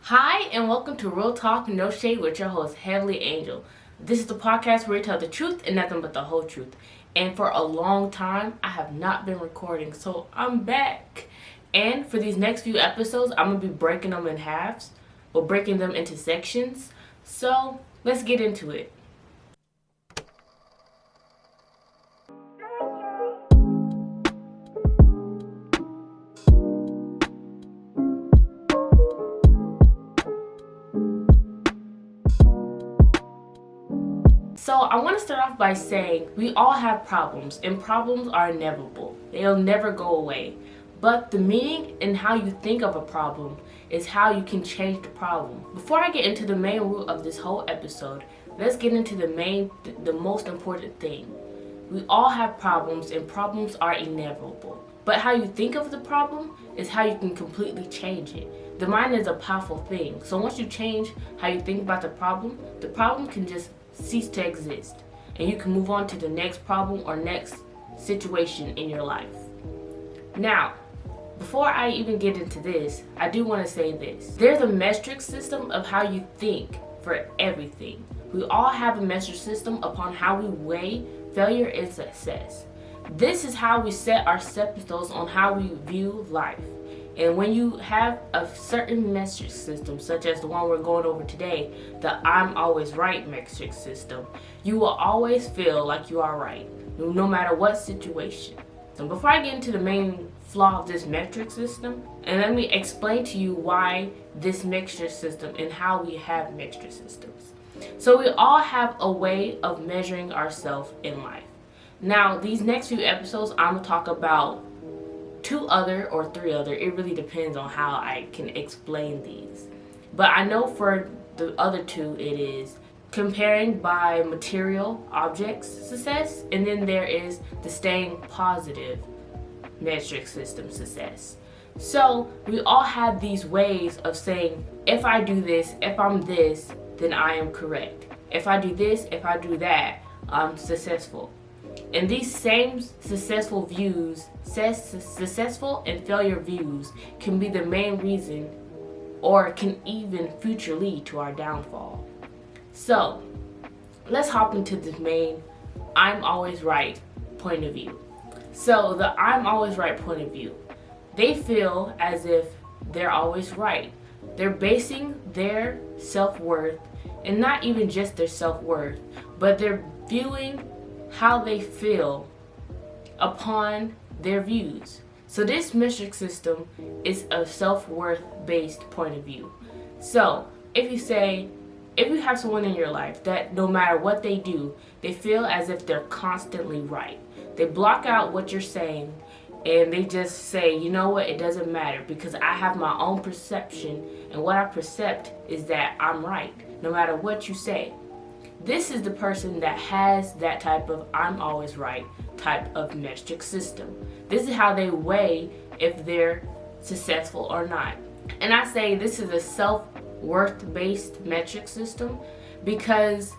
Hi, and welcome to Real Talk No Shade with your host, Heavenly Angel. This is the podcast where we tell the truth and nothing but the whole truth. And for a long time, I have not been recording, so I'm back. And for these next few episodes, I'm going to be breaking them in halves, or breaking them into sections. So, let's get into it. So I want to start off by saying we all have problems, and problems are inevitable. They'll never go away. But the meaning and how you think of a problem is how you can change the problem. Before I get into the main root of this whole episode, let's get into the most important thing. We all have problems, and problems are inevitable. But how you think of the problem is how you can completely change it. The mind is a powerful thing. So once you change how you think about the problem can just cease to exist, and you can move on to the next problem or next situation in your life. Now, before I even get into this, I do want to say this. There's a metric system of how you think for everything. We all have a metric system upon how we weigh failure and success. This is how we set our stepping stones on how we view life. And when you have a certain metric system, such as the one we're going over today, the I'm Always Right metric system, you will always feel like you are right, no matter what situation. So before I get into the main flaw of this metric system, and let me explain to you why this metric system and how we have metric systems. So we all have a way of measuring ourselves in life. Now, these next few episodes, I'm going to talk about two other or three other, it really depends on how I can explain these. But I know for the other two, it is comparing by material objects success, and then there is the staying positive metric system success. So we all have these ways of saying, if I do this, if I'm this, then I am correct. If I do this, if I do that, I'm successful. And these same successful views, successful and failure views, can be the main reason or can even future lead to our downfall. So, let's hop into this main I'm always right point of view. So, the I'm always right point of view, they feel as if they're always right. They're basing their self-worth, and not even just their self-worth, but they're viewing how they feel upon their views. So this metric system is a self-worth based point of view. So if you have someone in your life that no matter what they do, they feel as if they're constantly right. They block out what you're saying and they just say, you know what, it doesn't matter because I have my own perception, and what I percept is that I'm right no matter what you say. This is the person that has that type of I'm always right type of metric system. This is how they weigh if they're successful or not. And I say this is a self-worth based metric system because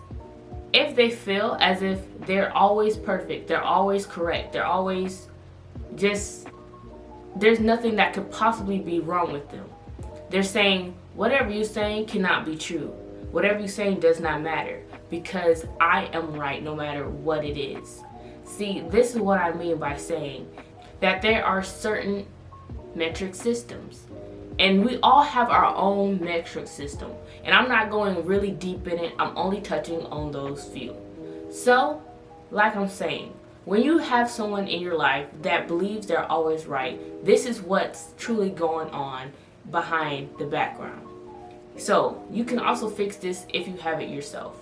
if they feel as if they're always perfect, they're always correct, they're always just, there's nothing that could possibly be wrong with them. They're saying whatever you're saying cannot be true. Whatever you're saying does not matter because I am right no matter what it is. See, this is what I mean by saying that there are certain metric systems. And we all have our own metric system. And I'm not going really deep in it. I'm only touching on those few. So, like I'm saying, when you have someone in your life that believes they're always right, this is what's truly going on behind the background. So, you can also fix this if you have it yourself.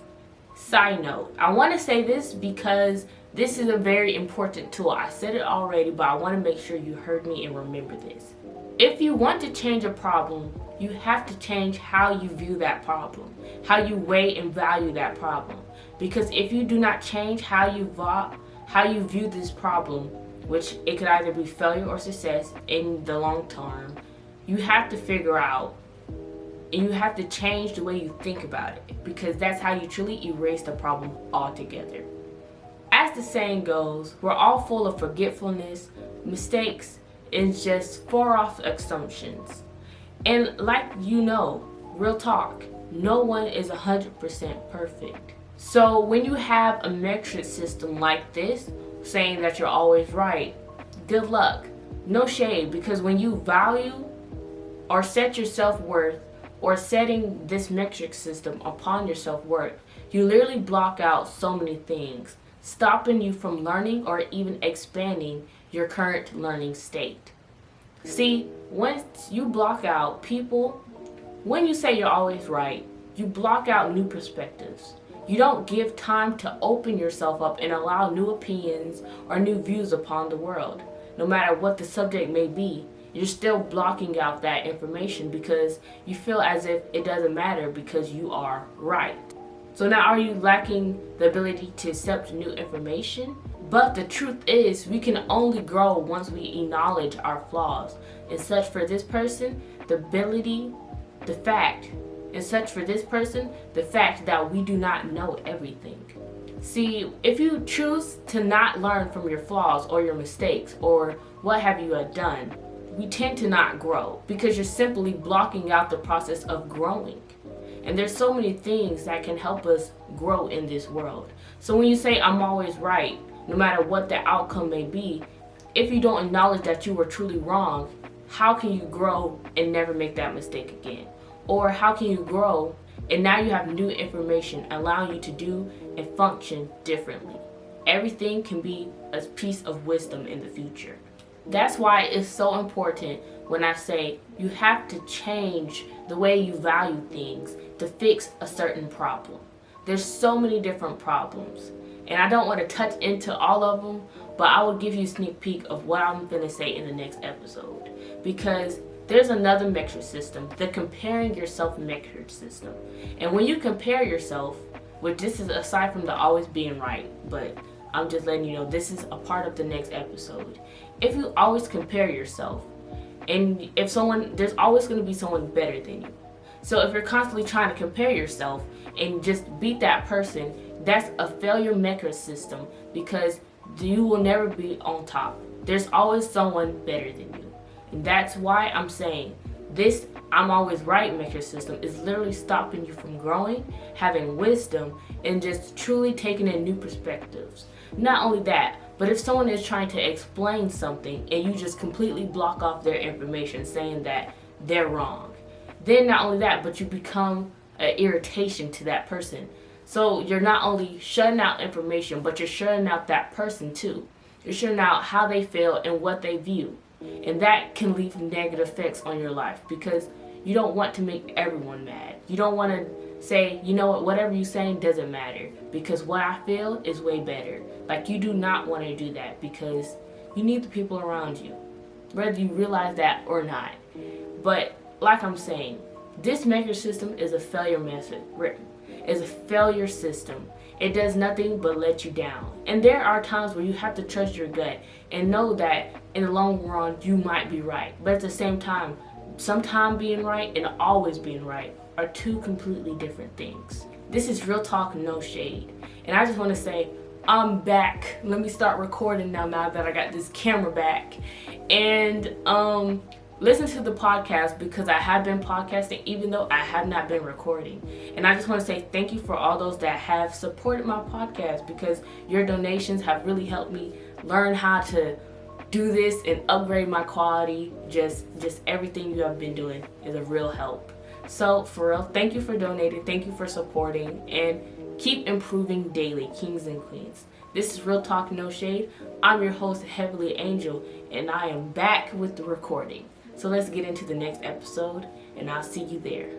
Side note, I want to say this because this is a very important tool. I said it already, but I want to make sure you heard me and remember this. If you want to change a problem, you have to change how you view that problem, how you weigh and value that problem. Because if you do not change how you view this problem, which it could either be failure or success in the long term, you have to figure out and you have to change the way you think about it, because that's how you truly erase the problem altogether. As the saying goes, we're all full of forgetfulness, mistakes, and just far off assumptions. And like you know, real talk, no one is 100% perfect. So when you have a metric system like this, saying that you're always right, good luck. No shade, because when you value or set your self-worth or setting this metric system upon your self-worth, you literally block out so many things, stopping you from learning or even expanding your current learning state. See, once you block out people, when you say you're always right, you block out new perspectives. You don't give time to open yourself up and allow new opinions or new views upon the world. No matter what the subject may be, you're still blocking out that information because you feel as if it doesn't matter because you are right. So now are you lacking the ability to accept new information? But the truth is, we can only grow once we acknowledge our flaws. And such for this person, the fact that we do not know everything. See, if you choose to not learn from your flaws or your mistakes or what have you done, we tend to not grow because you're simply blocking out the process of growing. And there's so many things that can help us grow in this world. So when you say I'm always right, no matter what the outcome may be, if you don't acknowledge that you were truly wrong, how can you grow and never make that mistake again? Or how can you grow and now you have new information allowing you to do and function differently? Everything can be a piece of wisdom in the future. That's why it's so important when I say you have to change the way you value things to fix a certain problem. There's so many different problems, and I don't want to touch into all of them, but I will give you a sneak peek of what I'm going to say in the next episode, because there's another metric system, the comparing yourself metric system. And when you compare yourself, which this is aside from the always being right, but I'm just letting you know this is a part of the next episode. If you always compare yourself, and there's always going to be someone better than you. So if you're constantly trying to compare yourself and just beat that person, that's a failure metric system because you will never be on top. There's always someone better than you. And that's why I'm saying this I'm always right metric system is literally stopping you from growing, having wisdom, and just truly taking in new perspectives. Not only that, but if someone is trying to explain something and you just completely block off their information saying that they're wrong, then not only that, but you become an irritation to that person. So you're not only shutting out information, but you're shutting out that person too. You're shutting out how they feel and what they view. And that can leave negative effects on your life because you don't want to make everyone mad. You don't want to say, you know what, whatever you're saying doesn't matter because what I feel is way better. Like, you do not want to do that because you need the people around you, whether you realize that or not. But like I'm saying, this metric system is a failure method. Is a failure system. It does nothing but let you down. And there are times where you have to trust your gut and know that in the long run you might be right. But at the same time, sometimes being right and always being right are two completely different things. This is real talk, no shade. And I just want to say, I'm back. Let me start recording now that I got this camera back. And listen to the podcast because I have been podcasting even though I have not been recording. And I just want to say thank you for all those that have supported my podcast because your donations have really helped me learn how to do this and upgrade my quality. Just everything you have been doing is a real help. So for real, thank you for donating, thank you for supporting, and keep improving daily, kings and queens. This is Real Talk No Shade. I'm your host, Heavenly Angel, and I am back with the recording. So let's get into the next episode, and I'll see you there.